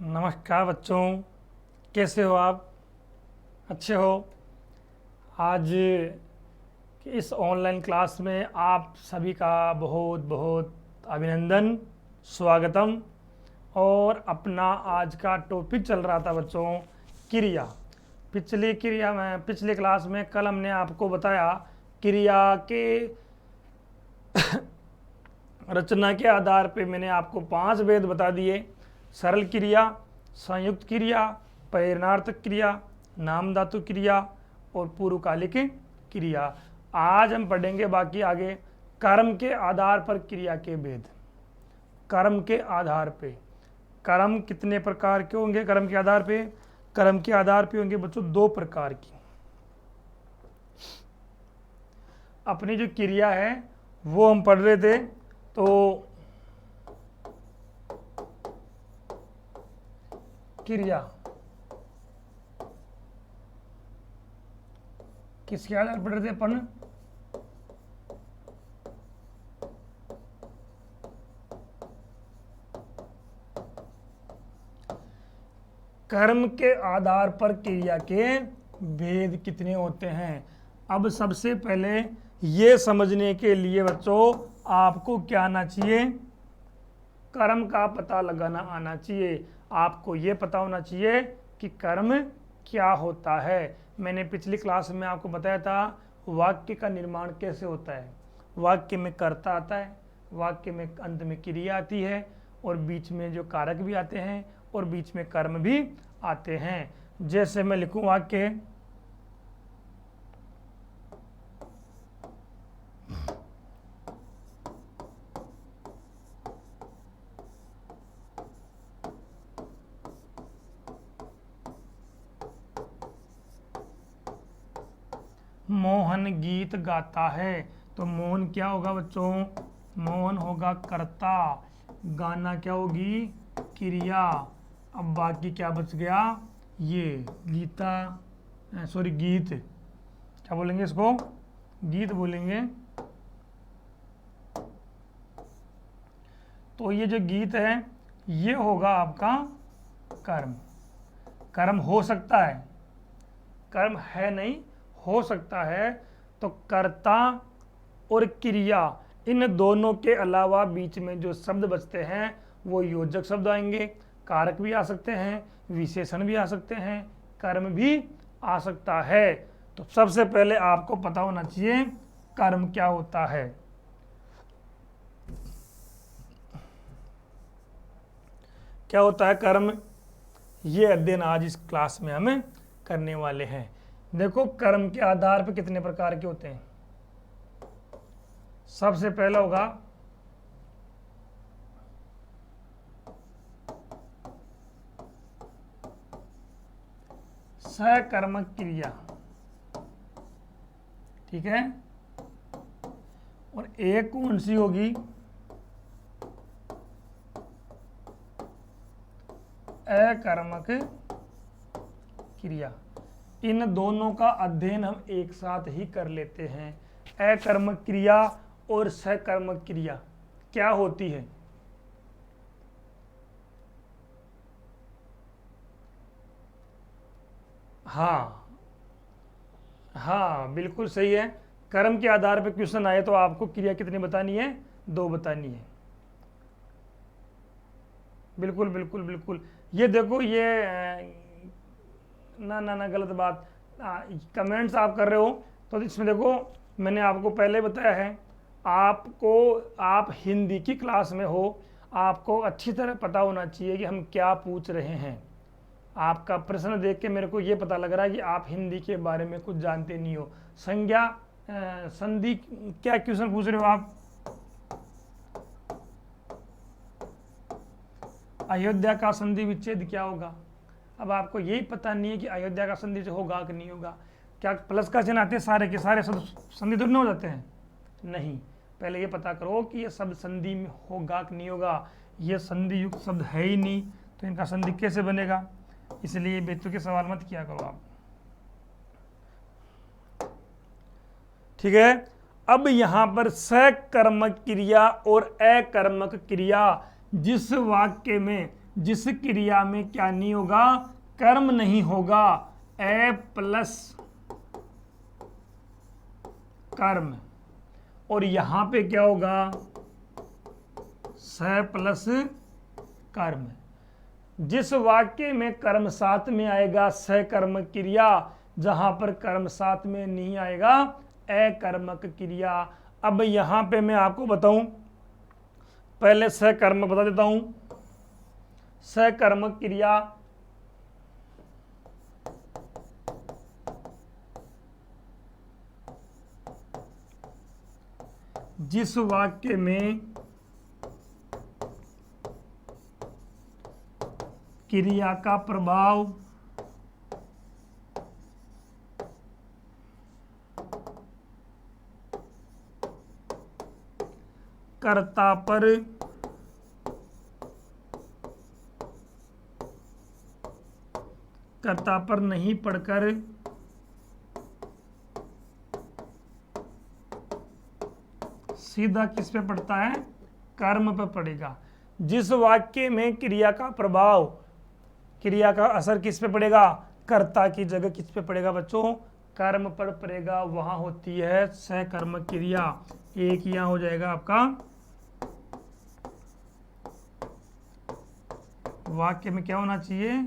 नमस्कार बच्चों, कैसे हो आप? अच्छे हो? आज की इस ऑनलाइन क्लास में आप सभी का बहुत बहुत अभिनंदन, स्वागतम। और अपना आज का टॉपिक चल रहा था बच्चों क्रिया। पिछली क्लास में कल हमने आपको बताया क्रिया के रचना के आधार पे मैंने आपको 5 भेद बता दिए। सरल क्रिया, संयुक्त क्रिया, प्रेरणार्थक क्रिया, नामधातु क्रिया और पूर्वकालिक क्रिया। आज हम पढ़ेंगे बाकी आगे कर्म के आधार पर क्रिया के भेद। कर्म के आधार पे कर्म कितने प्रकार के होंगे? कर्म के आधार पे होंगे बच्चों 2 प्रकार की। अपनी जो क्रिया है वो हम पढ़ रहे थे, तो क्रिया किसके आधार पर पढ़ रहे थे अपन? कर्म के आधार पर क्रिया के भेद कितने होते हैं। अब सबसे पहले ये समझने के लिए बच्चों आपको क्या आना चाहिए? कर्म का पता लगाना आना चाहिए। आपको ये पता होना चाहिए कि कर्म क्या होता है। मैंने पिछली क्लास में आपको बताया था वाक्य का निर्माण कैसे होता है। वाक्य में कर्ता आता है, वाक्य में अंत में क्रिया आती है, और बीच में जो कारक भी आते हैं, और बीच में कर्म भी आते हैं। जैसे मैं लिखूं वाक्य, मोहन गीत गाता है, तो मोहन क्या होगा बच्चों? मोहन होगा कर्ता, गाना क्या होगी? क्रिया। अब बाकी क्या बच गया? ये गीत, क्या बोलेंगे इसको? गीत बोलेंगे। तो ये जो गीत है ये होगा आपका कर्म। कर्म हो सकता है, कर्म है नहीं, हो सकता है। तो कर्ता और क्रिया इन दोनों के अलावा बीच में जो शब्द बचते हैं वो योजक शब्द आएंगे। कारक भी आ सकते हैं, विशेषण भी आ सकते हैं, कर्म भी आ सकता है। तो सबसे पहले आपको पता होना चाहिए कर्म क्या होता है। क्या होता है कर्म? ये अध्ययन आज इस क्लास में हमें करने वाले हैं। देखो कर्म के आधार पर कितने प्रकार के होते हैं। सबसे पहला होगा सकर्मक क्रिया, ठीक है। और एक कौन सी होगी? अकर्मक क्रिया। इन दोनों का अध्ययन हम एक साथ ही कर लेते हैं। अकर्मक क्रिया और सकर्मक क्रिया क्या होती है? हाँ, बिल्कुल सही है। कर्म के आधार पर क्वेश्चन आए तो आपको क्रिया कितनी बतानी है? 2 बतानी है। बिल्कुल बिल्कुल बिल्कुल। ये देखो, ये ना गलत बात। कमेंट्स आप कर रहे हो तो इसमें देखो मैंने आपको पहले बताया है, आप हिंदी की क्लास में हो, आपको अच्छी तरह पता होना चाहिए कि हम क्या पूछ रहे हैं। आपका प्रश्न देख के मेरे को ये पता लग रहा है कि आप हिंदी के बारे में कुछ जानते नहीं हो। संज्ञा संधि क्या क्वेश्चन पूछ रहे हो आप? अयोध्या का संधि विच्छेद क्या होगा? अब आपको यही पता नहीं है कि अयोध्या का संधि होगा कि नहीं होगा। क्या प्लस का चिन्ह आते सारे के सारे शब्द संधि तो नहीं हो जाते हैं? नहीं। पहले ये पता करो कि ये शब्द संधि में होगा कि नहीं होगा। ये संधि युक्त शब्द है ही नहीं, तो इनका संधि कैसे बनेगा? इसलिए बेतुके सवाल मत किया करो आप, ठीक है। अब यहां पर सकर्मक क्रिया और अकर्मक क्रिया, जिस वाक्य में जिस क्रिया में क्या नहीं होगा, कर्म नहीं होगा, ए प्लस कर्म, और यहां पे क्या होगा, स प्लस कर्म। जिस वाक्य में कर्म साथ में आएगा सकर्म क्रिया, जहां पर कर्म साथ में नहीं आएगा अकर्मक क्रिया। अब यहां पे मैं आपको बताऊं, पहले सकर्म बता देता हूं। सकर्मक क्रिया जिस वाक्य में क्रिया का प्रभाव कर्ता पर नहीं पड़कर सीधा किस पे पड़ता है, कर्म पे पड़ेगा। जिस वाक्य में क्रिया का प्रभाव, क्रिया का असर किस पे पड़ेगा, कर्ता की जगह किस पे पड़ेगा बच्चों, कर्म पर पड़ेगा, वहां होती है सकर्म क्रिया। एक यहां हो जाएगा आपका, वाक्य में क्या होना चाहिए,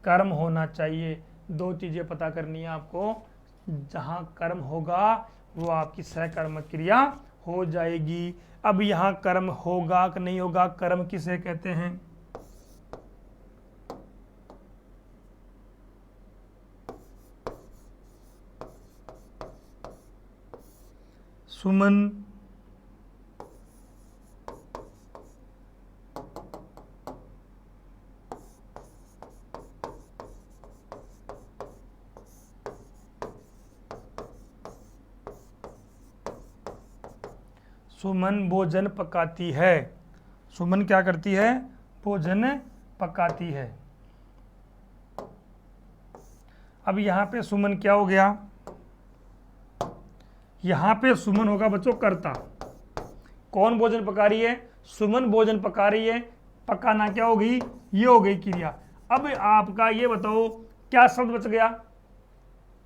कर्म होना चाहिए। दो चीजें पता करनी है आपको, जहां कर्म होगा वो आपकी सकर्म क्रिया हो जाएगी। अब यहां कर्म होगा कि नहीं होगा, कर्म किसे कहते हैं, सुमन सुमन भोजन पकाती है। सुमन क्या करती है, भोजन पकाती है। अब यहां पे सुमन क्या हो गया, यहां पे सुमन होगा बच्चों कर्ता। कौन भोजन पका रही है, सुमन भोजन पका रही है। पकाना क्या होगी, ये हो गई क्रिया। अब आपका ये बताओ क्या शब्द बच गया,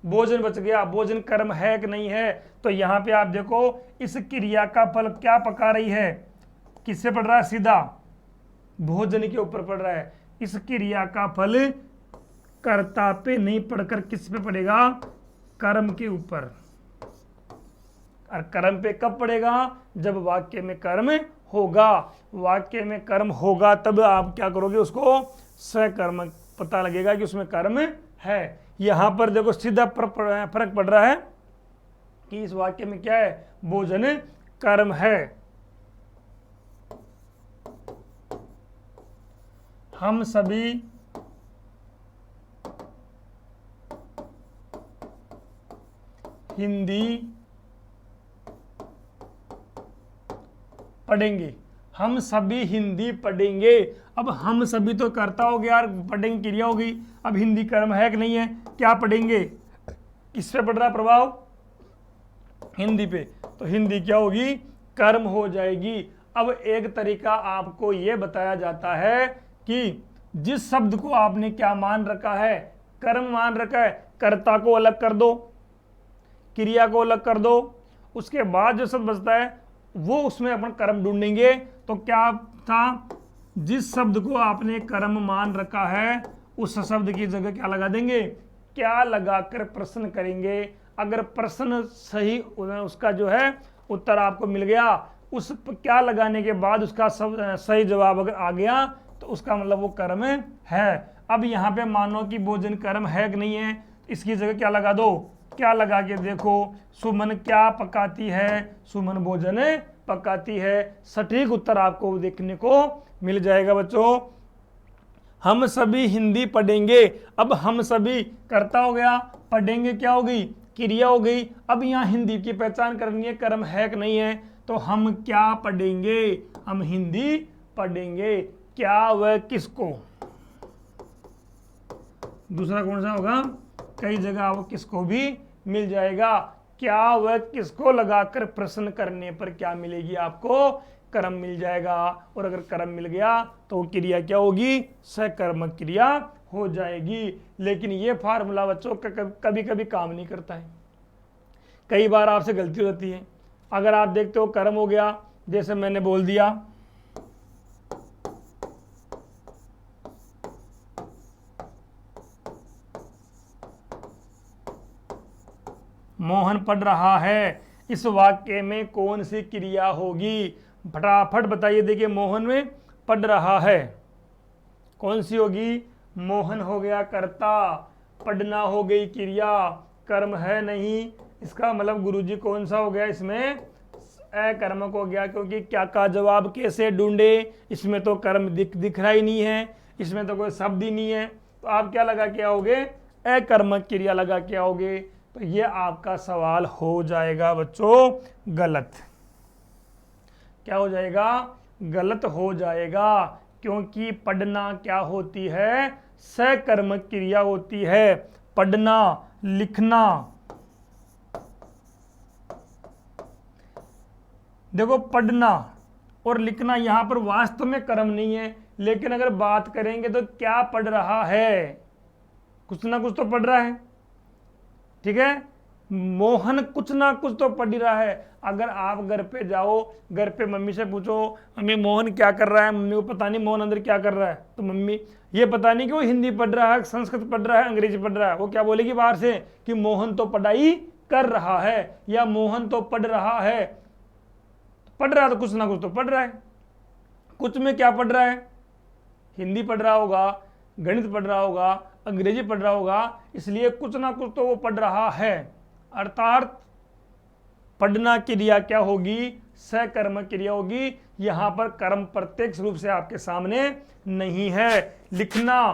भोजन बच गया। भोजन कर्म है कि नहीं है, तो यहां पे आप देखो इस क्रिया का फल क्या पका रही है, किससे पड़ रहा है, सीधा भोजन के ऊपर पड़ रहा है। इस क्रिया का फल कर्ता पे नहीं पड़कर किस पे पड़ेगा, कर्म के ऊपर। और कर्म पे कब पड़ेगा, जब वाक्य में कर्म होगा। वाक्य में कर्म होगा तब आप क्या करोगे, उसको सकर्म पता लगेगा कि उसमें कर्म है। यहां पर देखो सीधा फर्क पड़ रहा है कि इस वाक्य में क्या है, भोजन कर्म है। हम सभी हिंदी पढ़ेंगे, हम सभी हिंदी पढ़ेंगे। अब हम सभी तो करता हो गया, पढ़ेंगे क्रिया होगी। अब हिंदी कर्म है कि नहीं है, क्या पढ़ेंगे, किस पे पड़ रहा प्रभाव, हिंदी पे, तो हिंदी क्या होगी, कर्म हो जाएगी। अब एक तरीका आपको यह बताया जाता है कि जिस शब्द को आपने क्या मान रखा है, कर्म मान रखा है, कर्ता को अलग कर दो, क्रिया को अलग कर दो, उसके बाद जो शब्द बचता है वो उसमें अपन कर्म ढूंढेंगे। तो क्या था, जिस शब्द को आपने कर्म मान रखा है उस शब्द की जगह क्या लगा देंगे, क्या लगाकर प्रश्न करेंगे। अगर प्रश्न सही, उसका जो है उत्तर आपको मिल गया, उस क्या लगाने के बाद उसका सही जवाब अगर आ गया तो उसका मतलब वो कर्म है। अब यहाँ पे मानो कि भोजन कर्म है कि नहीं है, इसकी जगह क्या लगा दो, क्या लगा के देखो, सुमन क्या पकाती है, सुमन भोजन पकाती है। सटीक उत्तर आपको देखने को मिल जाएगा बच्चों। हम सभी हिंदी पढ़ेंगे, अब हम सभी कर्ता हो गया, पढ़ेंगे क्या होगी, क्रिया हो गई। अब यहाँ हिंदी की पहचान करनी है, कर्म है कि नहीं है, तो हम क्या पढ़ेंगे, हम हिंदी पढ़ेंगे। क्या वह किसको, दूसरा कौन सा होगा, कई जगह वो किसको भी मिल जाएगा। क्या व किसको लगाकर प्रश्न करने पर क्या मिलेगी आपको, कर्म मिल जाएगा। और अगर कर्म मिल गया तो क्रिया क्या होगी, सकर्मक क्रिया हो जाएगी। लेकिन ये फार्मूला बच्चों कभी कभी काम नहीं करता है, कई बार आपसे गलती हो जाती है। अगर आप देखते हो कर्म हो गया, जैसे मैंने बोल दिया मोहन पढ़ रहा है, इस वाक्य में कौन सी क्रिया होगी, फटाफट बताइए। देखिए मोहन में पढ़ रहा है, कौन सी होगी, मोहन हो गया कर्ता, पढ़ना हो गई क्रिया, कर्म है नहीं, इसका मतलब गुरुजी कौन सा हो गया, इसमें अकर्मक हो गया। क्योंकि क्या का जवाब कैसे ढूंढे, इसमें तो कर्म दिख रहा ही नहीं है, इसमें तो कोई शब्द ही नहीं है, तो आप क्या लगा के आओगे, अकर्मक क्रिया लगा के आओगे। तो ये आपका सवाल हो जाएगा बच्चों गलत। क्या हो जाएगा, गलत हो जाएगा। क्योंकि पढ़ना क्या होती है, सकर्मक क्रिया होती है। पढ़ना, लिखना, देखो पढ़ना और लिखना यहां पर वास्तव में कर्म नहीं है, लेकिन अगर बात करेंगे तो क्या पढ़ रहा है, कुछ ना कुछ तो पढ़ रहा है, ठीक है। मोहन कुछ ना कुछ तो पढ़ ही रहा है। अगर आप घर पे जाओ, घर पे मम्मी से पूछो मम्मी मोहन क्या कर रहा है, मम्मी को पता नहीं मोहन अंदर क्या कर रहा है, तो मम्मी ये पता नहीं कि वो हिंदी पढ़ रहा है, संस्कृत पढ़ रहा है, अंग्रेजी पढ़ रहा है, वो क्या बोलेगी बाहर से कि मोहन तो पढ़ाई कर रहा है या मोहन तो पढ़ रहा है। पढ़ रहा है तो कुछ ना कुछ तो पढ़ रहा है। कुछ में क्या पढ़ रहा है, हिंदी पढ़ रहा होगा, गणित पढ़ रहा होगा, अंग्रेजी पढ़ रहा होगा, इसलिए कुछ ना कुछ तो वो पढ़ रहा है। अर्थात पढ़ना क्रिया क्या होगी, सकर्मक क्रिया होगी। यहां पर कर्म प्रत्यक्ष रूप से आपके सामने नहीं है। लिखना,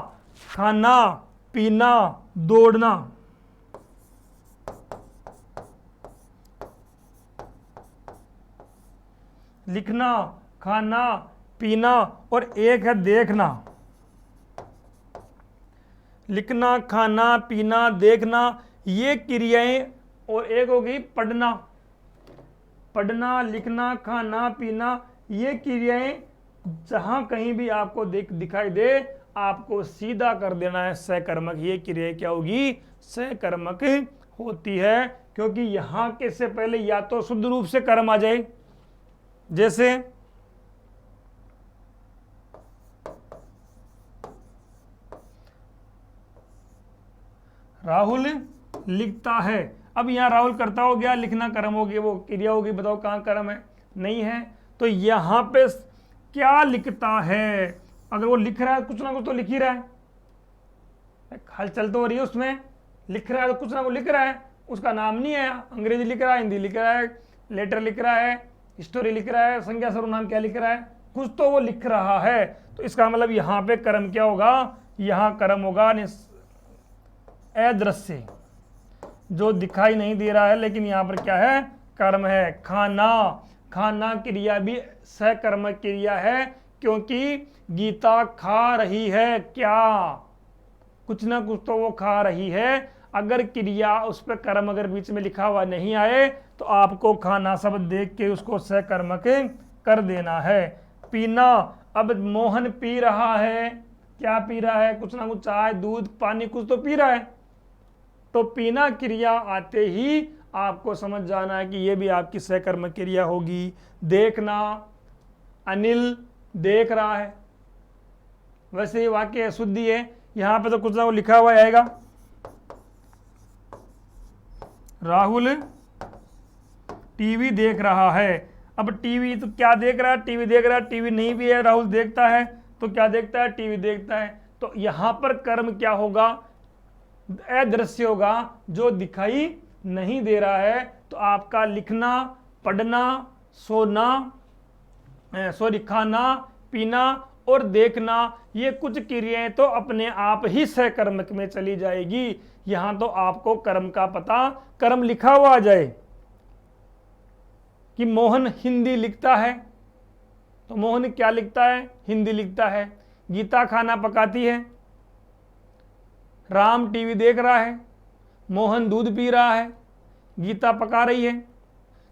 खाना, पीना, दौड़ना, लिखना, खाना, पीना और एक है देखना। लिखना, खाना, पीना, देखना, ये क्रियाएं, और एक हो गई पढ़ना। पढ़ना, लिखना, खाना, पीना, ये क्रियाएं जहां कहीं भी आपको दिखाई दे, आपको सीधा कर देना है सकर्मक। ये क्रिया क्या होगी, सकर्मक होती है। क्योंकि यहां के से पहले या तो शुद्ध रूप से कर्म आ जाए, जैसे राहुल लिखता है। अब यहां राहुल करता हो गया, लिखना कर्म हो गया, वो क्रिया होगी, बताओ कहां कर्म है, नहीं है। तो यहां पे क्या लिखता है, अगर वो लिख रहा है कुछ ना कुछ तो लिख ही रहा है, हलचल तो हो रही है उसमें, लिख रहा है तो कुछ ना कुछ लिख रहा है, उसका नाम नहीं है, अंग्रेजी लिख रहा है, हिंदी लिख रहा है, लेटर लिख रहा है, स्टोरी लिख रहा है, संज्ञा सर्वनाम क्या लिख रहा है, कुछ तो वो लिख रहा है। तो इसका मतलब यहां पे कर्म क्या होगा, यहां कर्म होगा अदृश्य, जो दिखाई नहीं दे रहा है, लेकिन यहां पर क्या है, कर्म है। खाना, खाना क्रिया भी सकर्मक क्रिया है, क्योंकि गीता खा रही है, क्या, कुछ ना कुछ तो वो खा रही है। अगर क्रिया उस पर कर्म अगर बीच में लिखा हुआ नहीं आए तो आपको खाना शब्द देख के उसको सकर्मक कर देना है। पीना, अब मोहन पी रहा है, क्या पी रहा है, कुछ ना कुछ चाय, दूध, पानी, कुछ तो पी रहा है। तो पीना क्रिया आते ही आपको समझ जाना है कि ये भी आपकी सकर्मक क्रिया होगी। देखना, अनिल देख रहा है, वैसे ये वाक्य अशुद्धि है, यहां पे तो कुछ ना कुछ लिखा हुआ आएगा। राहुल टीवी देख रहा है। अब टीवी तो क्या देख रहा है, टीवी देख रहा है, टीवी नहीं भी है, राहुल देखता है तो क्या देखता है, टीवी देखता है। तो यहां पर कर्म क्या होगा, अदृश्य होगा, जो दिखाई नहीं दे रहा है। तो आपका लिखना, पढ़ना, सोना, खाना, पीना और देखना, ये कुछ क्रियाएं तो अपने आप ही सकर्मक में चली जाएगी। यहां तो आपको कर्म का पता, कर्म लिखा हुआ आ जाए कि मोहन हिंदी लिखता है, तो मोहन क्या लिखता है, हिंदी लिखता है। गीता खाना पकाती है, राम टीवी देख रहा है, मोहन दूध पी रहा है। गीता पका रही है।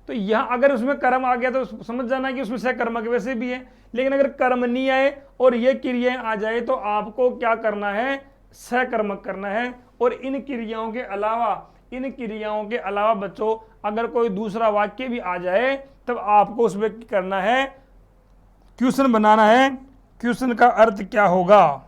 तो यहाँ अगर उसमें कर्म आ गया तो समझ जाना कि उसमें सकर्मक वैसे भी है। लेकिन अगर कर्म नहीं आए और ये क्रियाएं आ जाए तो आपको क्या करना है, सकर्मक करना है। और इन क्रियाओं के अलावा बच्चों अगर कोई दूसरा वाक्य भी आ जाए तब आपको उसमें करना है, क्वेश्चन बनाना है, क्वेश्चन का अर्थ क्या होगा।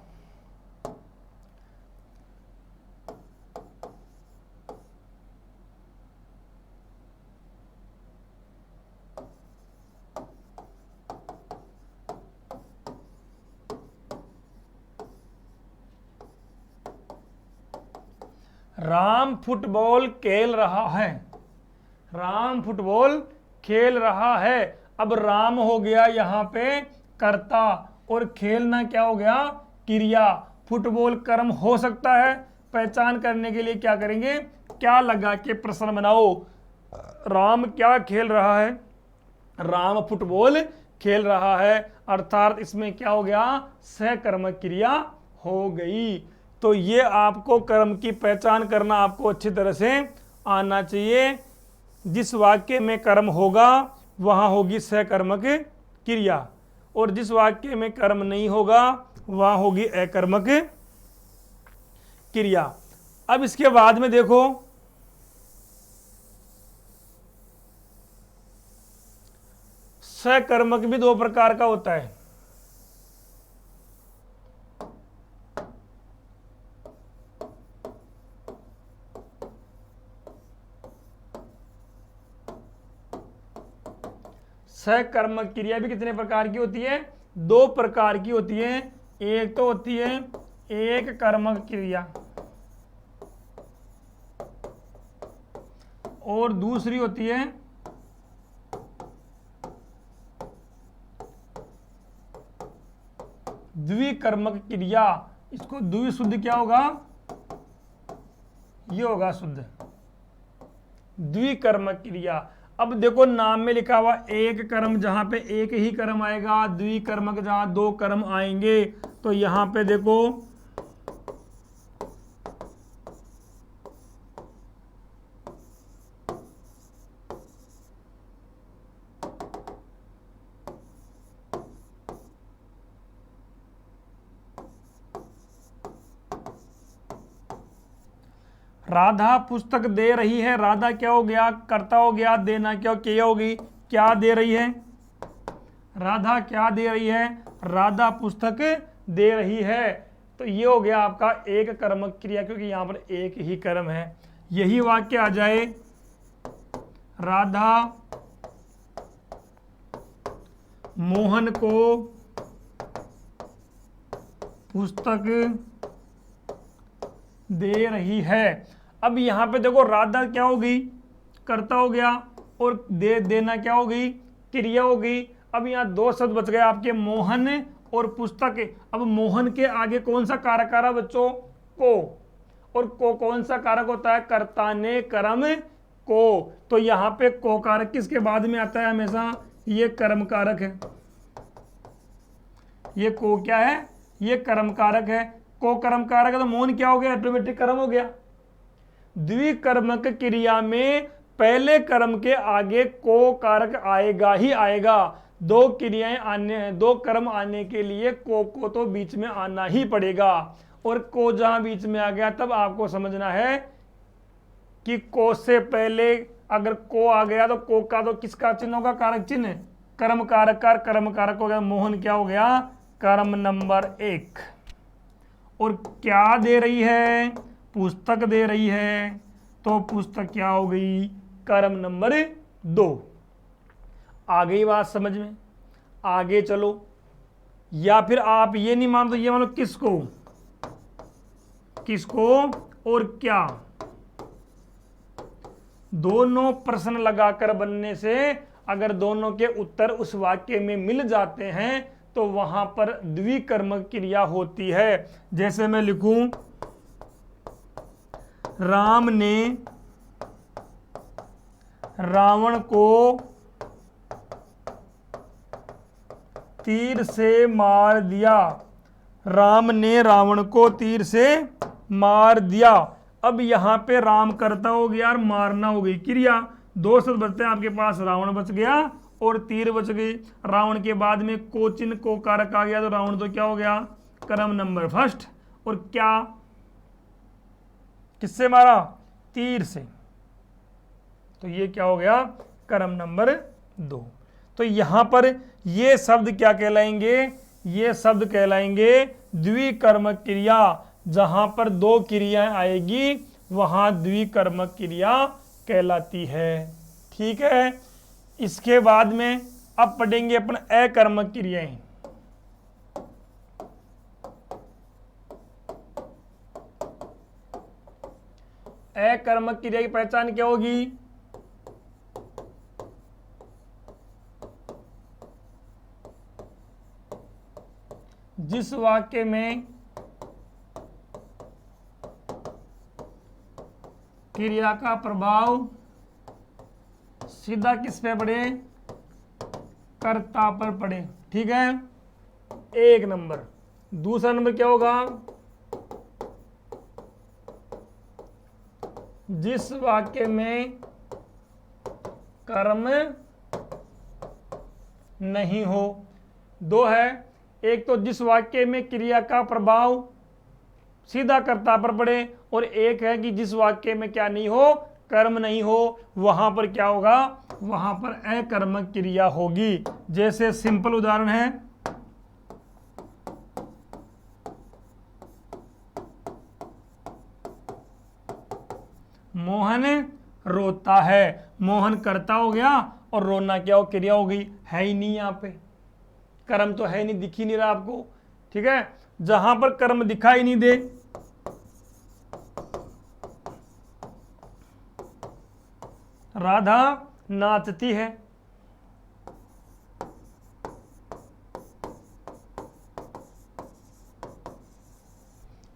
राम फुटबॉल खेल रहा है। राम फुटबॉल खेल रहा है। अब राम हो गया यहाँ पे कर्ता और खेलना क्या हो गया, क्रिया। फुटबॉल कर्म हो सकता है, पहचान करने के लिए क्या करेंगे, क्या लगा के प्रश्न बनाओ। राम क्या खेल रहा है, राम फुटबॉल खेल रहा है, अर्थात इसमें क्या हो गया, सकर्मक क्रिया हो गई। तो ये आपको कर्म की पहचान करना आपको अच्छी तरह से आना चाहिए। जिस वाक्य में कर्म होगा वहां होगी सकर्मक क्रिया, और जिस वाक्य में कर्म नहीं होगा वहां होगी अकर्मक क्रिया। अब इसके बाद में देखो, सकर्मक भी दो प्रकार का होता है। सकर्मक क्रिया भी कितने प्रकार की होती है, दो प्रकार की होती है। एक तो होती है एक कर्मक क्रिया और दूसरी होती है द्विकर्मक क्रिया। इसको द्वि शुद्ध क्या होगा, ये होगा शुद्ध द्विकर्मक क्रिया। अब देखो नाम में लिखा हुआ एक कर्म, जहां पे एक ही कर्म आएगा, द्विकर्मक जहां दो कर्म आएंगे। तो यहां पे देखो राधा पुस्तक दे रही है। राधा क्या हो गया, कर्ता हो गया, देना क्या क्रिया होगी, क्या दे रही है, राधा क्या दे रही है, राधा पुस्तक दे रही है। तो ये हो गया आपका एक कर्मक क्रिया, क्योंकि यहां पर एक ही कर्म है। यही वाक्य आ जाए, राधा मोहन को पुस्तक दे रही है। अब यहां पे देखो राधा क्या होगी, कर्ता हो गया, और देना क्या होगी, क्रिया होगी। अब यहाँ दो शब्द बच गए आपके, मोहन और पुस्तक। अब मोहन के आगे कौन सा कारक आ रहा बच्चों, को, और को कौन सा कारक होता है, कर्ता ने कर्म को। तो यहाँ पे को कारक किसके बाद में आता है हमेशा, ये कर्म कारक है। ये को क्या है, ये कर्म कारक है। को कर्म कारक है तो मोहन क्या हो गया, ऑटोमेटिक कर्म हो गया। द्विकर्मक क्रिया में पहले कर्म के आगे को कारक आएगा ही आएगा। दो क्रियाएं आने, दो कर्म आने के लिए को तो बीच में आना ही पड़ेगा। और को जहां बीच में आ गया तब आपको समझना है कि को से पहले अगर को आ गया तो को का तो किसका चिन्ह होगा, कारक चिन्ह, कर्म कारक का कर्म कारक हो गया। मोहन क्या हो गया, कर्म नंबर 1। और क्या दे रही है, पुस्तक दे रही है, तो पुस्तक क्या हो गई, कर्म नंबर 2। आ गई बात समझ में, आगे चलो। या फिर आप ये नहीं मान तो ये मानो किसको, किसको और क्या, दोनों प्रश्न लगाकर बनने से अगर दोनों के उत्तर उस वाक्य में मिल जाते हैं तो वहां पर द्विकर्मक क्रिया होती है। जैसे मैं लिखूं, राम ने रावण को तीर से मार दिया। राम ने रावण को तीर से मार दिया। अब यहां पे राम करता हो गया और मारना हो गई क्रिया। दो शब्द बचते हैं आपके पास, रावण बच गया और तीर बच गई। रावण के बाद में कोचिन को कारक आ गया, तो रावण तो क्या हो गया, क्रम नंबर फर्स्ट। और क्या, किससे मारा, तीर से, तो ये क्या हो गया, क्रम नंबर 2। तो यहां पर ये शब्द क्या कहलाएंगे, ये शब्द कहलाएंगे द्विकर्मक क्रिया। जहां पर दो क्रियाएं आएगी वहां द्विकर्मक क्रिया कहलाती है। ठीक है, इसके बाद में अब पढ़ेंगे अपन अकर्मक क्रियाएं। अकर्मक क्रिया की पहचान क्या होगी, जिस वाक्य में क्रिया का प्रभाव सीधा किस पे पड़े, कर्ता पर पड़े। ठीक है, एक नंबर। दूसरा नंबर क्या होगा, जिस वाक्य में कर्म नहीं हो। दो है, एक तो जिस वाक्य में क्रिया का प्रभाव सीधा कर्ता पर पड़े, और एक है कि जिस वाक्य में क्या नहीं हो, कर्म नहीं हो, वहां पर क्या होगा, वहां पर अकर्मक क्रिया होगी। जैसे सिंपल उदाहरण है, मोहन रोता है। मोहन कर्ता हो गया और रोना क्या हो, क्रिया हो गई, है ही नहीं, यहां पे कर्म तो है नहीं, दिख ही नहीं रहा आपको। ठीक है, जहां पर कर्म दिखाई नहीं दे, राधा नाचती है।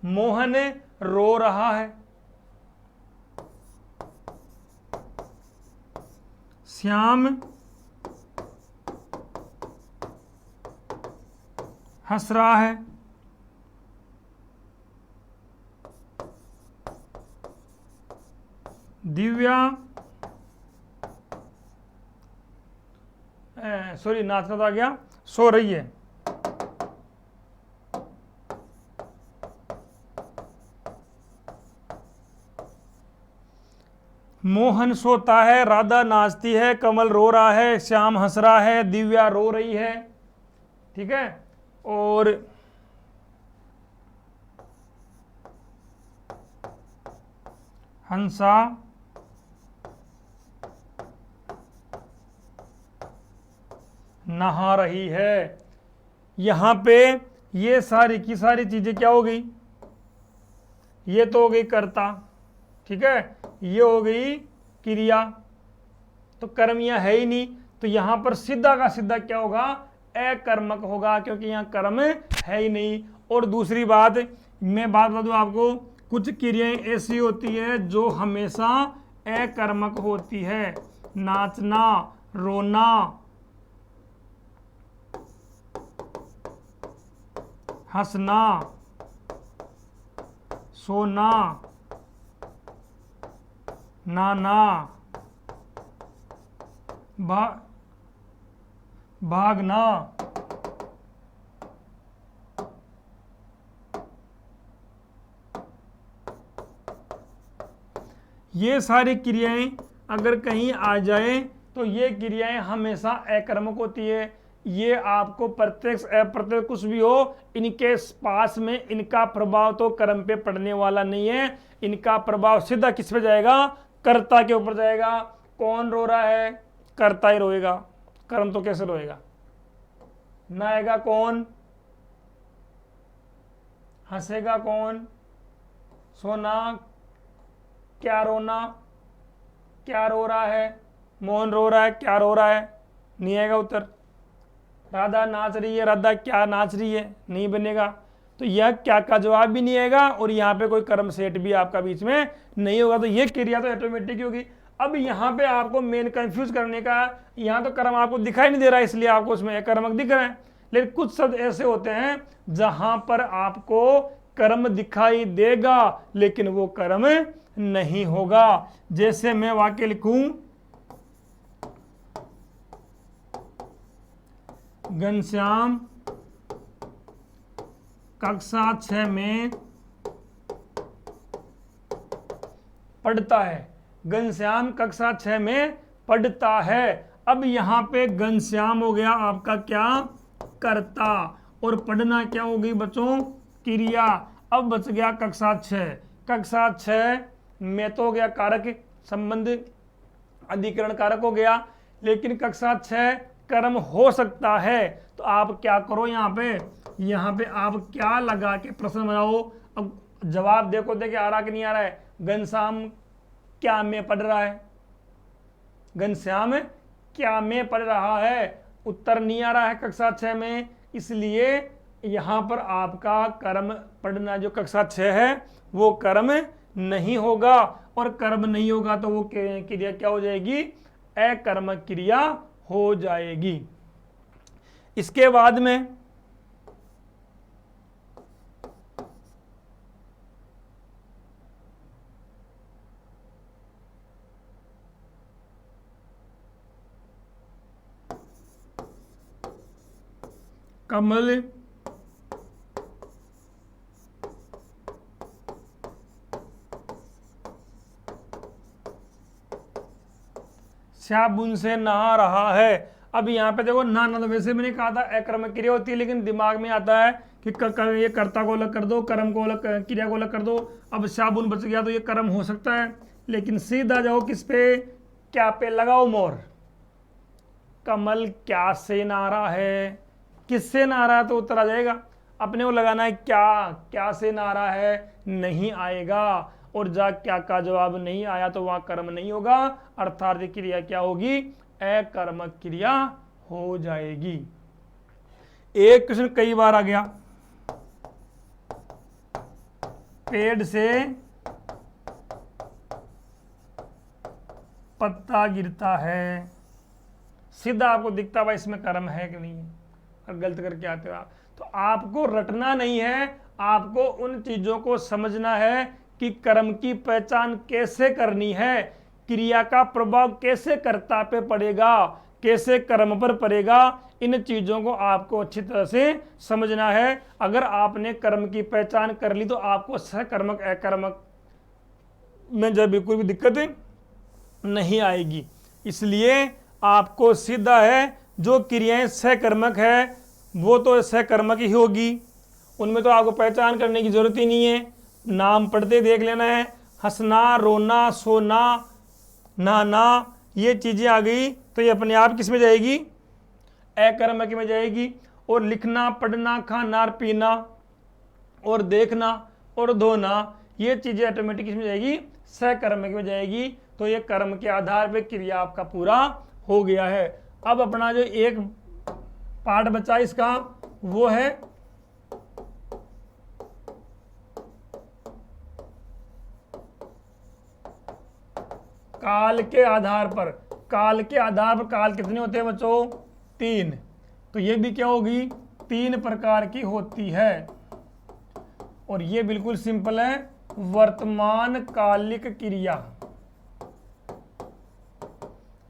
मोहन रो रहा है। श्याम हंस रहा है। दिव्या सॉरी नाचना तो आ गया, सो रही है। मोहन सोता है, राधा नाचती है, कमल रो रहा है, श्याम हंस रहा है, दिव्या रो रही है। ठीक है, और हंसा नहा रही है। यहां पे ये सारी की सारी चीजें क्या हो गई, ये तो हो गई कर्ता। ठीक है, ये हो गई क्रिया, तो कर्म यहां है ही नहीं, तो यहां पर सीधा का सीधा क्या होगा, अकर्मक होगा, क्योंकि यहां कर्म है ही नहीं। और दूसरी बात, मैं बात बता दूं आपको, कुछ क्रियाएं ऐसी होती है जो हमेशा अकर्मक होती है। नाचना, रोना, हंसना, सोना, नाना, भागना। ये सारी क्रियाएं अगर कहीं आ जाए तो ये क्रियाएं हमेशा अकर्मक होती है। ये आपको प्रत्यक्ष अप्रत्यक्ष कुछ भी हो, इनके पास में इनका प्रभाव तो कर्म पे पड़ने वाला नहीं है। इनका प्रभाव सीधा किस पे जाएगा, कर्ता के ऊपर जाएगा। कौन रो रहा है, कर्ता ही रोएगा, कर्म तो कैसे रोएगा, ना आएगा कौन, हंसेगा कौन, सोना, क्या रोना, क्या रो रहा है, मोहन रो रहा है, क्या रो रहा है, नहीं आएगा उत्तर। राधा नाच रही है, राधा क्या नाच रही है, नहीं बनेगा। तो यह क्या का जवाब भी नहीं आएगा, और यहाँ पे कोई कर्म सेट भी आपका बीच में नहीं होगा, तो ये क्रिया तो ऑटोमेटिक होगी। अब यहाँ पे आपको मेन कंफ्यूज करने का, यहाँ तो कर्म आपको दिखाई नहीं दे रहा है, इसलिए आपको उसमें अकर्मक दिख रहा है, लेकिन कुछ शब्द ऐसे होते हैं जहां पर आपको कर्म दिखाई देगा लेकिन वो कर्म नहीं होगा। जैसे मैं वाक्य लिखूं, घनश्याम कक्षा 6 में पढ़ता है। घनश्याम कक्षा 6 में पढ़ता है। अब यहां पे घनश्याम हो गया आपका क्या, कर्ता, और पढ़ना क्या हो गई बच्चों, क्रिया। अब बच गया कक्षा 6। कक्षा 6 में तो हो गया कारक संबंध अधिकरण कारक हो गया, लेकिन कक्षा 6 कर्म हो सकता है। तो आप क्या करो, यहाँ पे आप क्या लगा के प्रश्न बनाओ। अब जवाब देखो, देखे आ रहा कि नहीं आ रहा है। घनश्याम क्या में पढ़ रहा है, घनश्याम क्या में पढ़ रहा है, उत्तर नहीं आ रहा है कक्षा 6 में। इसलिए यहां पर आपका कर्म पढ़ना जो कक्षा 6 है वो कर्म नहीं होगा, और कर्म नहीं होगा तो वो क्रिया क्या हो जाएगी, अकर्म क्रिया हो जाएगी। इसके बाद में कमल साबुन से नहा रहा है। अब यहाँ पे देखो, ना तो वैसे मैंने कहा था अकर्मक क्रिया होती है, लेकिन दिमाग में आता है कि ये कर्ता को अलग कर दो, कर्म को अलग, क्रिया को अलग कर दो। अब साबुन बच गया तो ये कर्म हो सकता है, लेकिन सीधा जाओ किस पे, क्या पे लगाओ मोर। कमल क्या से नहा रहा है, किससे नहा रहा है, तो उत्तर आ जाएगा। अपने को लगाना है क्या से नहा रहा है, नहीं आएगा। और जा क्या का जवाब नहीं आया तो वहां कर्म नहीं होगा, अर्थात क्रिया क्या होगी, अकर्मक क्रिया हो जाएगी। एक क्वेश्चन कई बार आ गया, पेड़ से पत्ता गिरता है, सीधा आपको दिखता भाई इसमें कर्म है कि नहीं है, और गलत करके आते हो आप। तो आपको रटना नहीं है, आपको उन चीजों को समझना है कि कर्म की पहचान कैसे करनी है, क्रिया का प्रभाव कैसे कर्ता पे पड़ेगा, कैसे कर्म पर पड़ेगा। इन चीजों को आपको अच्छी तरह से समझना है। अगर आपने कर्म की पहचान कर ली तो आपको सकर्मक अकर्मक में जब भी कोई भी दिक्कत नहीं आएगी। इसलिए आपको सीधा है, जो क्रियाएं सकर्मक है वो तो सकर्मक ही होगी, उनमें तो आपको पहचान करने की जरूरत ही नहीं है। नाम पढ़ते देख लेना है, हंसना, रोना, सोना, नहाना, ये चीजें आ गई तो ये अपने आप किस में जाएगी, अकर्मक में जाएगी। और लिखना, पढ़ना, खाना, पीना और देखना और धोना, ये चीजें ऑटोमेटिक किस में जाएगी, सकर्मक में जाएगी। तो ये कर्म के आधार पर क्रिया आपका पूरा हो गया है। अब अपना जो एक पार्ट बचा इसका, वो है काल के आधार पर। काल के आधार पर काल कितने होते हैं बच्चों, 3। तो ये भी क्या होगी, 3 प्रकार की होती है। और ये बिल्कुल सिंपल है, वर्तमान कालिक क्रिया।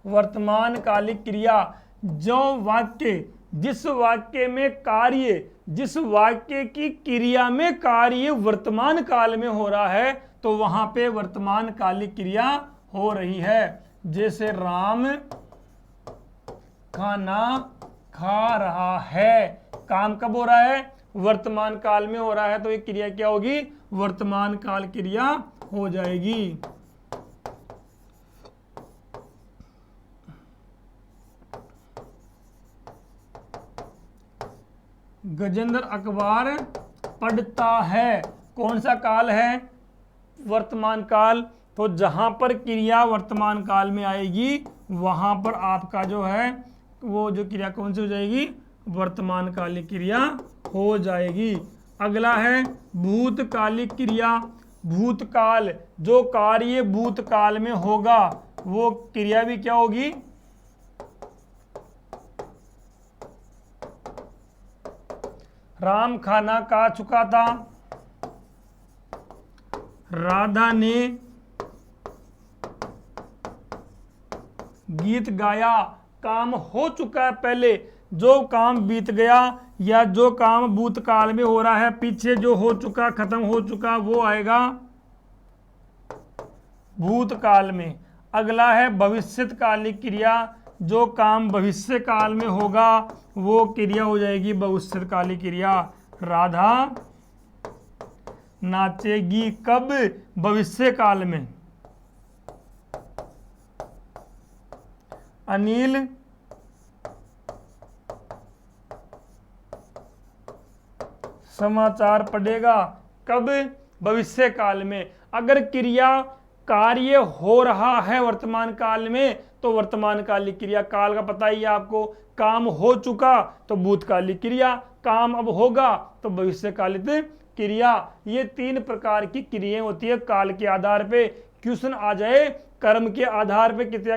वर्तमान कालिक क्रिया, जो वाक्य, जिस वाक्य में कार्य, जिस वाक्य की क्रिया में कार्य वर्तमान काल में हो रहा है तो वहां पे वर्तमान कालिक क्रिया हो रही है। जैसे राम खाना खा रहा है, काम कब हो रहा है, वर्तमान काल में हो रहा है, तो ये क्रिया क्या होगी, वर्तमान काल क्रिया हो जाएगी। गजेंद्र अखबार पढ़ता है, कौन सा काल है, वर्तमान काल। तो जहां पर क्रिया वर्तमान काल में आएगी वहां पर आपका जो है वो जो क्रिया कौन सी हो जाएगी, वर्तमान कालिक क्रिया हो जाएगी। अगला है भूतकालिक क्रिया। भूतकाल, जो कार्य भूतकाल में होगा वो क्रिया भी क्या होगी, राम खाना खा चुका था, राधा ने गीत गाया। काम हो चुका है पहले, जो काम बीत गया या जो काम भूतकाल में हो रहा है, पीछे जो हो चुका खत्म हो चुका वो आएगा भूतकाल में। अगला है भविष्यकालिक क्रिया, जो काम भविष्य काल में होगा वो क्रिया हो जाएगी भविष्यकालिक क्रिया। राधा नाचेगी कब? भविष्य काल में। अनिल समाचार पढ़ेगा कब? भविष्य काल में। अगर क्रिया कार्य हो रहा है वर्तमान काल में तो वर्तमान कालिक क्रिया। काल का पता ही है आपको, काम हो चुका तो भूतकालिक क्रिया, काम अब होगा तो भविष्यकालिक क्रिया। ये 3 प्रकार की क्रियाएं होती है काल के आधार पे। क्वेश्चन आ जाए कर्म के आधार पे क्रिया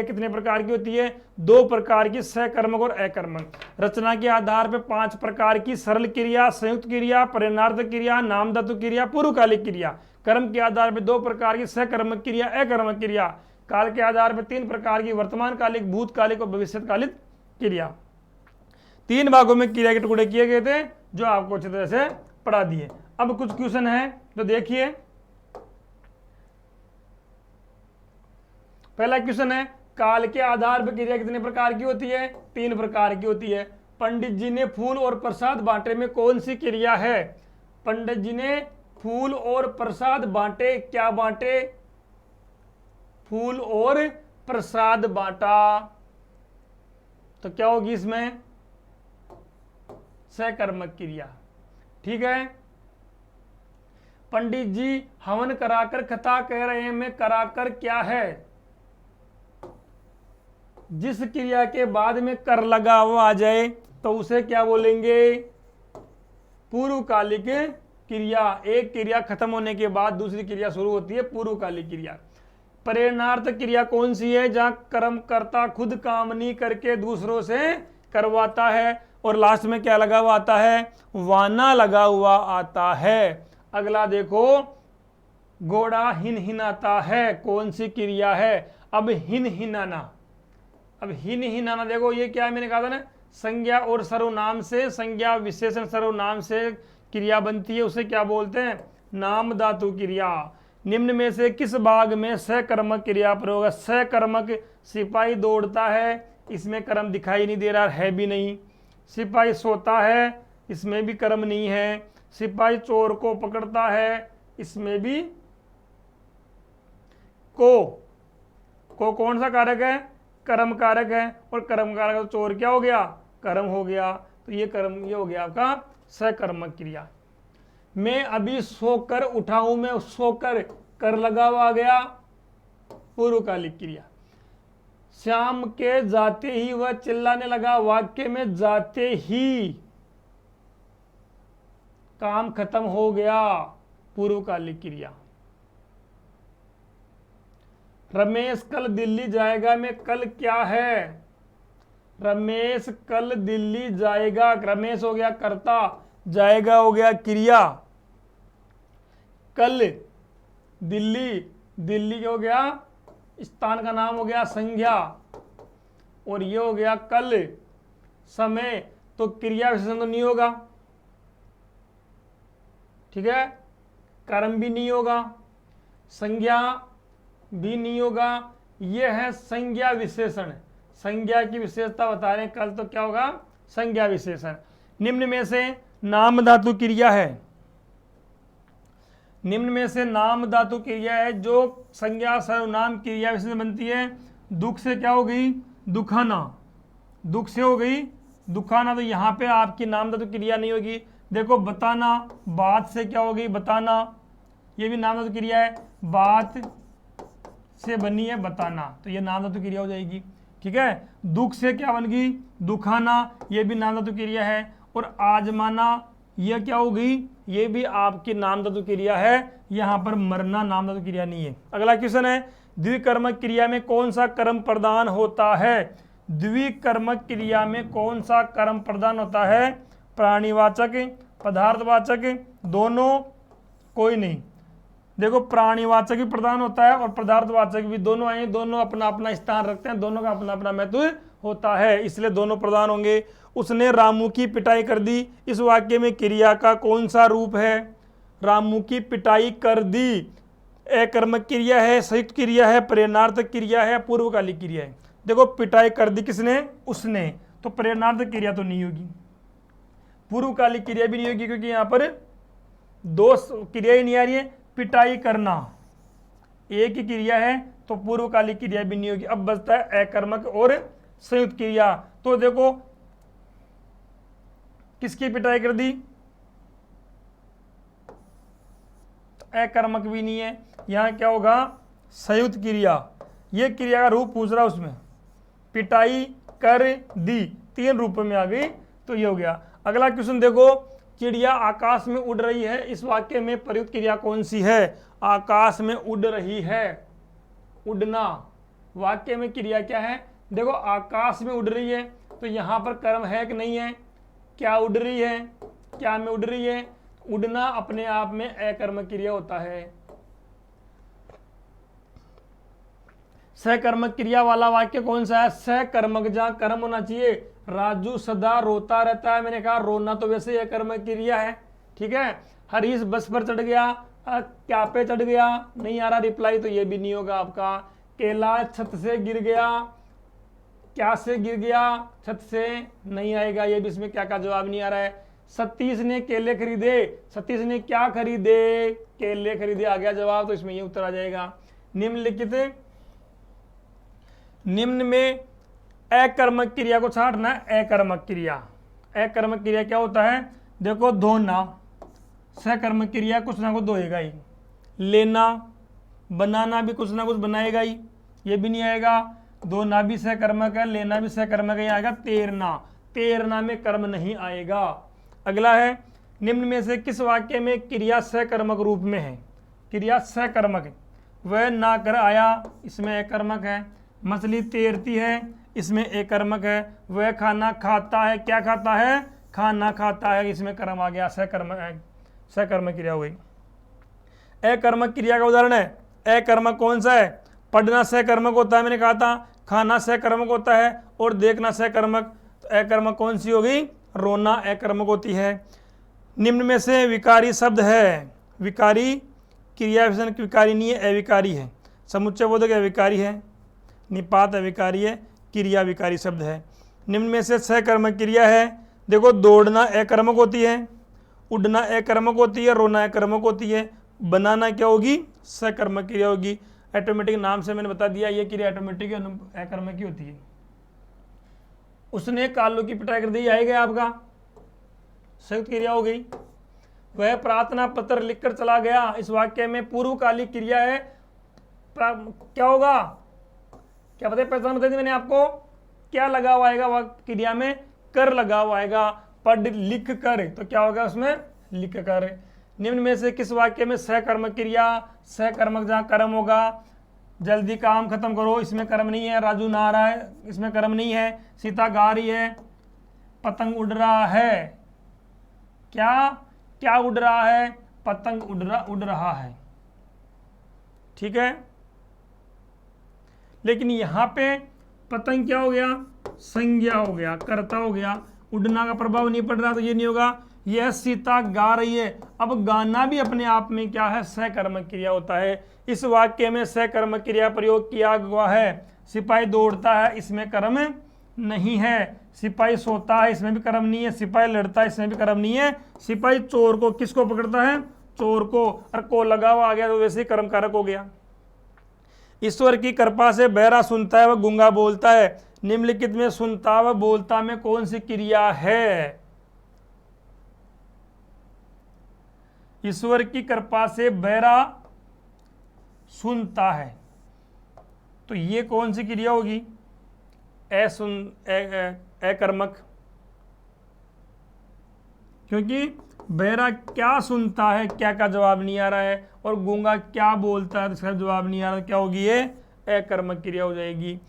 कितने प्रकार की होती है? 2 प्रकार की, सकर्मक और अकर्मक। रचना के आधार पे 5 प्रकार की, सरल क्रिया, संयुक्त क्रिया, परिणार्थक क्रिया, नामधातु क्रिया, पूर्वकालिक क्रिया। कर्म के आधार पे 2 प्रकार की, सकर्मक क्रिया, अकर्मक क्रिया। काल के आधार पे 3 प्रकार की, वर्तमान कालिक, भूतकालिक और भविष्यकालिक क्रिया। 3 भागों में क्रिया के टुकड़े किए गए थे जो आपको अच्छी तरह से पढ़ा दिए। अब कुछ क्वेश्चन है तो देखिए। पहला क्वेश्चन है, काल के आधार पर क्रिया कितने प्रकार की होती है? 3 प्रकार की होती है। पंडित जी ने फूल और प्रसाद बांटे में कौन सी क्रिया है? पंडित जी ने फूल और प्रसाद बांटे, क्या बांटे? फूल और प्रसाद बांटा, तो क्या होगी इसमें? सकर्मक क्रिया। ठीक है। पंडित जी हवन कराकर कथा कह रहे हैं, में कराकर क्या है? जिस क्रिया के बाद में कर लगा हुआ आ जाए तो उसे क्या बोलेंगे? पूर्वकालिक क्रिया। एक क्रिया खत्म होने के बाद दूसरी क्रिया शुरू होती है, पूर्वकालिक क्रिया। प्रेरणार्थ क्रिया कौन सी है? जहां कर्मकर्ता खुद काम नहीं करके दूसरों से करवाता है। और लास्ट में क्या लगा हुआ आता है? वाना लगा हुआ आता है। अगला देखो, घोड़ा हिन हिनाता है, कौन सी क्रिया है? अब हिन हिनाना, अब हिन हिनाना देखो ये क्या है, मैंने कहा था ना, संज्ञा और सर्वनाम से, संज्ञा विशेषण सर्वनाम से क्रिया बनती है, उसे क्या बोलते हैं? नाम धातु क्रिया। निम्न में से किस भाग में सकर्मक क्रिया प्रयोग है? सकर्मक, सिपाही दौड़ता है, इसमें कर्म दिखाई नहीं दे रहा है भी नहीं। सिपाही सोता है, इसमें भी कर्म नहीं है। सिपाही चोर को पकड़ता है, इसमें भी को कौन सा कारक है? कर्म कारक है। और कर्म कारक तो चोर क्या हो गया? कर्म हो गया। तो ये कर्म, ये हो गया आपका सकर्मक क्रिया। मैं अभी सोकर उठा हूं, मैं सोकर कर लगा हुआ आ गया, पूर्वकालिक क्रिया। श्याम के जाते ही वह चिल्लाने लगा, वाक्य में जाते ही काम खत्म हो गया, पूर्वकालिक क्रिया। रमेश कल दिल्ली जाएगा में कल क्या है? रमेश कल दिल्ली जाएगा, रमेश हो गया कर्ता, जाएगा हो गया क्रिया। कल दिल्ली, दिल्ली हो गया स्थान का नाम, हो गया संज्ञा। और ये हो गया कल समय, तो क्रिया विशेषण तो नहीं होगा, ठीक है। कर्म भी नहीं होगा, संज्ञा भी नहीं होगा। ये है संज्ञा विशेषण। संज्ञा की विशेषता बता रहे हैं कल, तो क्या होगा? संज्ञा विशेषण। निम्न में से नाम धातु क्रिया है, निम्न में से नाम धातु क्रिया है जो संज्ञा सर्वनाम क्रिया विशेषण बनती है। दुख से क्या हो गई? दुखाना, दुख से हो गई दुखाना, तो यहाँ पे आपकी नाम धातु क्रिया नहीं होगी। देखो बताना, बात से क्या हो गई? बताना, ये भी नाम धातु क्रिया है, बात से बनी है बताना, तो ये नाम धातु क्रिया हो जाएगी, ठीक है। दुख से क्या बन गई? दुखाना, ये भी नाम धातु क्रिया है। और आजमाना, यह क्या हो गई? ये भी आपकी नाम धातु क्रिया है। यहाँ पर मरना नाम धातु क्रिया नहीं है। अगला क्वेश्चन है, द्विकर्मक क्रिया में कौन सा कर्म प्रदान होता है? द्विकर्मक क्रिया में कौन सा कर्म प्रदान होता है? प्राणीवाचक, पदार्थवाचक, दोनों, कोई नहीं। देखो प्राणीवाचक भी प्रधान होता है और पदार्थवाचक भी, दोनों आए, दोनों अपना अपना स्थान रखते हैं, दोनों का अपना अपना महत्व होता है, इसलिए दोनों प्रधान होंगे। उसने रामू की पिटाई कर दी, इस वाक्य में क्रिया का कौन सा रूप है? रामू की पिटाई कर दी अकर्मक क्रिया है, संयुक्त क्रिया है, प्रेरणार्थक क्रिया है, पूर्वकालिक क्रिया है। देखो पिटाई कर दी किसने? उसने, तो प्रेरणार्थक क्रिया तो नहीं होगी, पूर्वकालिक क्रिया भी नहीं होगी, क्योंकि यहाँ पर दो क्रिया ही नहीं आ रही है। पिटाई करना एक ही क्रिया है, तो पूर्वकालिक क्रिया भी नहीं होगी। अब बचता है अकर्मक और संयुक्त क्रिया। तो देखो किसकी पिटाई कर दी? अकर्मक भी नहीं है, यहां क्या होगा? संयुक्त क्रिया। ये क्रिया का रूप पूछ रहा उसमें, पिटाई कर दी, 3 रूप में आ गई, तो ये हो गया। अगला क्वेश्चन देखो, चिड़िया आकाश में उड़ रही है, इस वाक्य में प्रयुक्त क्रिया कौन सी है? आकाश में उड़ रही है, उड़ना, वाक्य में क्रिया क्या है? देखो आकाश में उड़ रही है, तो यहां पर कर्म है कि नहीं है? क्या उड़ रही है? क्या में उड़ रही है? उड़ना अपने आप में अकर्मक क्रिया होता है। सकर्मक क्रिया वाला वाक्य कौन सा है? सकर्मक, जहां कर्म होना चाहिए। राजू सदा रोता रहता है, मैंने कहा रोना तो वैसे ही अकर्मक क्रिया है, ठीक है। हरीश बस पर चढ़ गया, क्या पे चढ़ गया, नहीं आ रहा रिप्लाई, तो ये भी नहीं होगा आपका। कैलाश छत से गिर गया, क्या से गिर गया? छत से, नहीं आएगा, ये भी इसमें क्या का जवाब नहीं आ रहा है। सतीश ने केले खरीदे, सतीश ने क्या खरीदे? केले खरीदे, आ गया जवाब, तो इसमें ये उत्तर आ जाएगा। निम्नलिखित, निम्न में अकर्मक क्रिया को छांटना है। अकर्मक क्रिया, अकर्मक क्रिया क्या होता है? देखो धोना, सकर्मक क्रिया कुछ ना कुछ धोएगा ही। लेना, बनाना भी कुछ ना कुछ बनाएगा ही, ये भी नहीं आएगा। धोना भी सकर्मक है, लेना भी सकर्मक है, आएगा तैरना, तैरना में कर्म नहीं आएगा। अगला है, निम्न में से किस वाक्य में क्रिया सकर्मक रूप में है? क्रिया सकर्मक है। वह ना कर आया, इसमें अकर्मक है। मछली तैरती है, इसमें अकर्मक है। वह खाना खाता है, क्या खाता है? खाना खाता है, इसमें कर्म आ गया, सकर्मक है, सकर्मक क्रिया हो गई। अकर्मक क्रिया का उदाहरण है, अकर्मक कौन सा है? पढ़ना सकर्मक होता है, मैंने कहा था। खाना सकर्मक होता है और देखना सकर्मक, तो अकर्मक कौन सी होगी? रोना अकर्मक होती है। निम्न में से विकारी शब्द है, विकारी क्रिया विशेषण विकारी नहीं है, अविकारी है। समुच्चय बोधक अविकारी है, निपात अविकारी है, क्रिया विकारी शब्द है। निम्न में से सकर्मक क्रिया है, देखो दौड़ना अकर्मक होती है, उड़ना अकर्मक होती है, रोना अकर्मक होती है, बनाना क्या होगी? सकर्मक क्रिया होगी। ऑटोमेटिक नाम से मैंने बता दिया, ये क्रिया ऑटोमेटिक अकर्मक की होती है। उसने कालू की पिटाई कर दी, आएगा आपका, संयुक्त क्रिया हो गई। वह प्रार्थना पत्र लिखकर चला गया, इस वाक्य में पूर्वकालिक क्रिया है, क्या होगा? क्या पता है? पहचान बता दी मैंने आपको, क्या लगा हुआ आएगा वाक्य क्रिया में? कर लगा हुआ आएगा। पढ़ लिख कर, तो क्या होगा उसमें? लिख कर। निम्न में से किस वाक्य में सकर्मक क्रिया? सकर्मक जहां कर्म होगा, जल्दी काम खत्म करो, इसमें कर्म नहीं है। राजू नहा रहा है, इसमें कर्म नहीं है। सीता गा रही है, पतंग उड़ रहा है, क्या क्या उड़ रहा है? पतंग उड़ रहा है, ठीक है। लेकिन यहां पे पतंग क्या हो गया? संज्ञा हो गया, कर्ता हो गया, उड़ना का प्रभाव नहीं पड़ रहा, तो ये नहीं होगा। यह सीता गा रही है, अब गाना भी अपने आप में क्या है? सकर्मक क्रिया होता है। इस वाक्य में सकर्मक क्रिया प्रयोग किया हुआ है। सिपाही दौड़ता है, इसमें कर्म नहीं है। सिपाही सोता है, इसमें भी कर्म नहीं है। सिपाही लड़ता है, इसमें भी कर्म नहीं है। सिपाही चोर को, किसको पकड़ता है? चोर को, और को लगा हुआ आ गया, तो वैसे ही कर्म कारक हो गया। ईश्वर की कृपा से बहरा सुनता है, वह गूंगा बोलता है। निम्नलिखित में सुनता व बोलता में कौन सी क्रिया है? ईश्वर की कृपा से बहरा सुनता है, तो ये कौन सी क्रिया होगी? अकर्मक, क्योंकि बहरा क्या सुनता है, क्या का जवाब नहीं आ रहा है, और गूंगा क्या बोलता है, इसका जवाब नहीं आ रहा, क्या होगी? ये अकर्मक क्रिया हो जाएगी।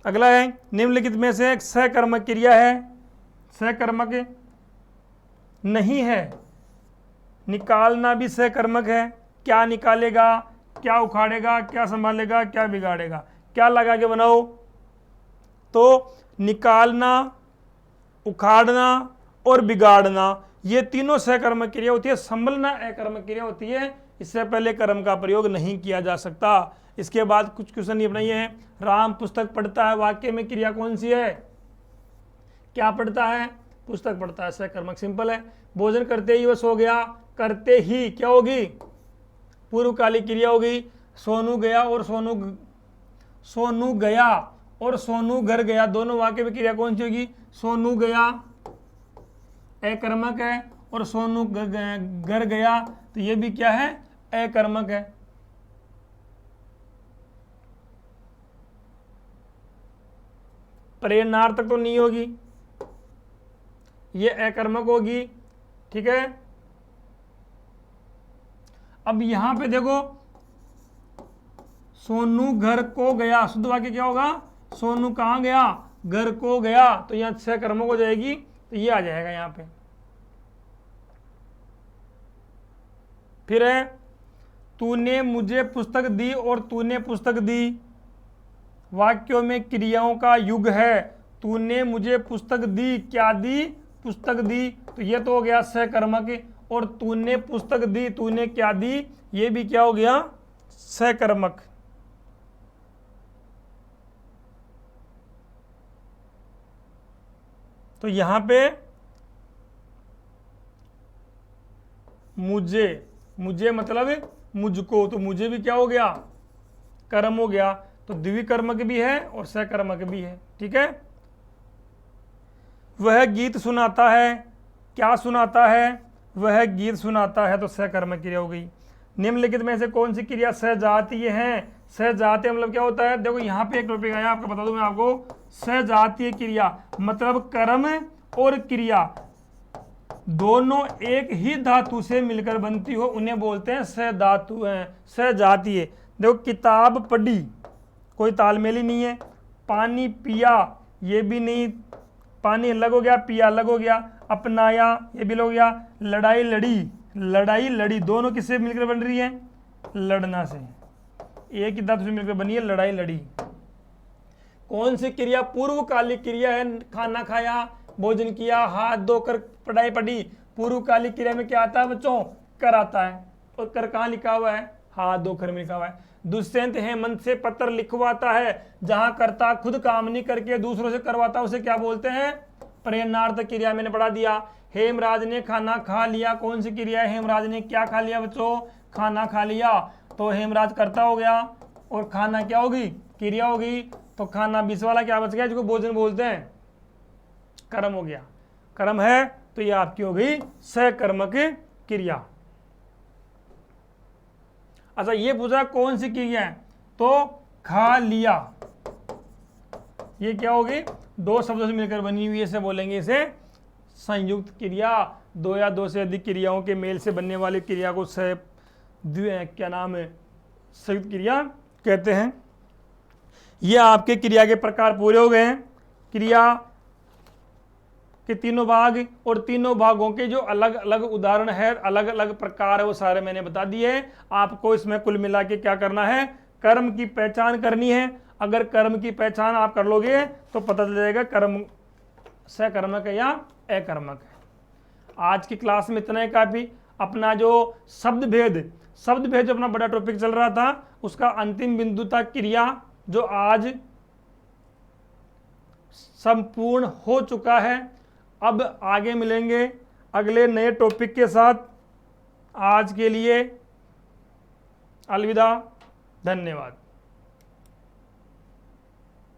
अगला है, निम्नलिखित में से एक सकर्मक क्रिया है, सकर्मक नहीं है। निकालना भी सकर्मक है, क्या निकालेगा, क्या उखाड़ेगा, क्या संभालेगा, क्या बिगाड़ेगा। क्या लगा के बनाओ, तो निकालना, उखाड़ना और बिगाड़ना, ये तीनों सहकर्मक क्रिया होती है। संभलना अकर्मक क्रिया होती है, इससे पहले कर्म का प्रयोग नहीं किया जा सकता। इसके बाद कुछ क्वेश्चन ये बनाइए हैं। राम पुस्तक पढ़ता है, वाक्य में क्रिया कौन सी है, क्या पढ़ता है, पुस्तक पढ़ता है, सहकर्मक, सिंपल है। भोजन करते ही वह सो गया, करते ही क्या होगी, पूर्वकालिक क्रिया होगी। सोनू गया और सोनू गया और सोनू घर गया, दोनों वाक्य में क्रिया कौन सी होगी, सोनू गया अकर्मक है और सोनू घर गया, तो ये भी क्या है, अकर्मक है। प्रेरणार्थक तो नहीं होगी, ये अकर्मक होगी, ठीक है। अब यहां पे देखो, सोनू घर को गया, शुद्ध वाक्य क्या होगा, सोनू कहां गया, घर को गया, तो यहां सहकर्मक हो जाएगी, तो ये आ जाएगा यहां पे। फिर है, तूने मुझे पुस्तक दी और तूने पुस्तक दी, वाक्यों में क्रियाओं का युग है। तूने मुझे पुस्तक दी, क्या दी, पुस्तक दी, तो ये तो हो गया सहकर्मक। और तूने पुस्तक दी, तूने क्या दी, ये भी क्या हो गया, सहकर्मक। तो यहां पे मुझे मतलब मुझको, तो मुझे भी क्या हो गया, कर्म हो गया। तो द्विकर्मक भी है और सहकर्मक भी है, ठीक है। वह गीत सुनाता है, क्या सुनाता है, वह गीत सुनाता है, तो सहकर्मक क्रिया हो गई। निम्नलिखित में से कौन सी क्रिया सहजातीय है, सहजातीय मतलब क्या होता है, देखो यहाँ पे एक टॉपिक आया, आपको बता दूं मैं आपको, सहजातीय क्रिया मतलब कर्म और क्रिया दोनों एक ही धातु से मिलकर बनती हो, उन्हें बोलते हैं सहधातु हैं, सहजातीय। देखो, किताब पढ़ी, कोई तालमेल ही नहीं है। पानी पिया, ये भी नहीं, पानी अलग हो गया, पिया अलग हो गया। अपनाया, ये भी हो गया। लड़ाई लड़ी, दोनों किससे मिलकर बन रही है, लड़ना से, एक ही धातु से मिलकर बनी है, लड़ाई लड़ी। कौन सी क्रिया पूर्वकालिक क्रिया है, खाना खाया, भोजन किया, हाथ धोकर पढ़ाई पढ़ी। पूर्वकालिक क्रिया में क्या आता है बच्चों, कर आता है, और कर कहाँ लिखा हुआ है, हाथ धोकर में लिखा हुआ है। दुष्यंत हेमंत से पत्र लिखवाता है, जहां कर्ता खुद काम नहीं करके दूसरों से करवाता, उसे क्या बोलते हैं, प्रेरणार्थक क्रिया। मैंने पढ़ा दिया। हेमराज ने खाना खा लिया, कौन सी क्रिया है, हेमराज ने क्या खा लिया बच्चों, खाना खा लिया, तो हेमराज कर्ता हो गया और खाना क्या होगी, क्रिया होगी। तो खाना 20 वाला क्या बच गया, जिसको भोजन बोलते हैं, कर्म हो गया, कर्म है, तो ये आपकी हो गई सहकर्मक क्रिया। अच्छा, ये पूछा कौन सी क्रिया है, तो खा लिया, ये क्या होगी, दो शब्दों से मिलकर बनी हुई, इसे बोलेंगे इसे संयुक्त क्रिया। दो या दो से अधिक क्रियाओं के मेल से बनने वाली क्रिया को क्या नाम है, संयुक्त क्रिया कहते हैं। ये आपके क्रिया के प्रकार पूरे हो गए हैं। क्रिया के तीनों भाग और तीनों भागों के जो अलग अलग उदाहरण है, अलग अलग प्रकार है, वो सारे मैंने बता दिए। आपको इसमें कुल मिला के क्या करना है, कर्म की पहचान करनी है। अगर कर्म की पहचान आप कर लोगे तो पता चल जाएगा कर्म सहकर्मक है या अकर्मक है। आज की क्लास में इतना ही काफी। अपना जो शब्द भेद जो अपना बड़ा टॉपिक चल रहा था, उसका अंतिम बिंदु था क्रिया, जो आज संपूर्ण हो चुका है। अब आगे मिलेंगे अगले नए टॉपिक के साथ। आज के लिए अलविदा, धन्यवाद।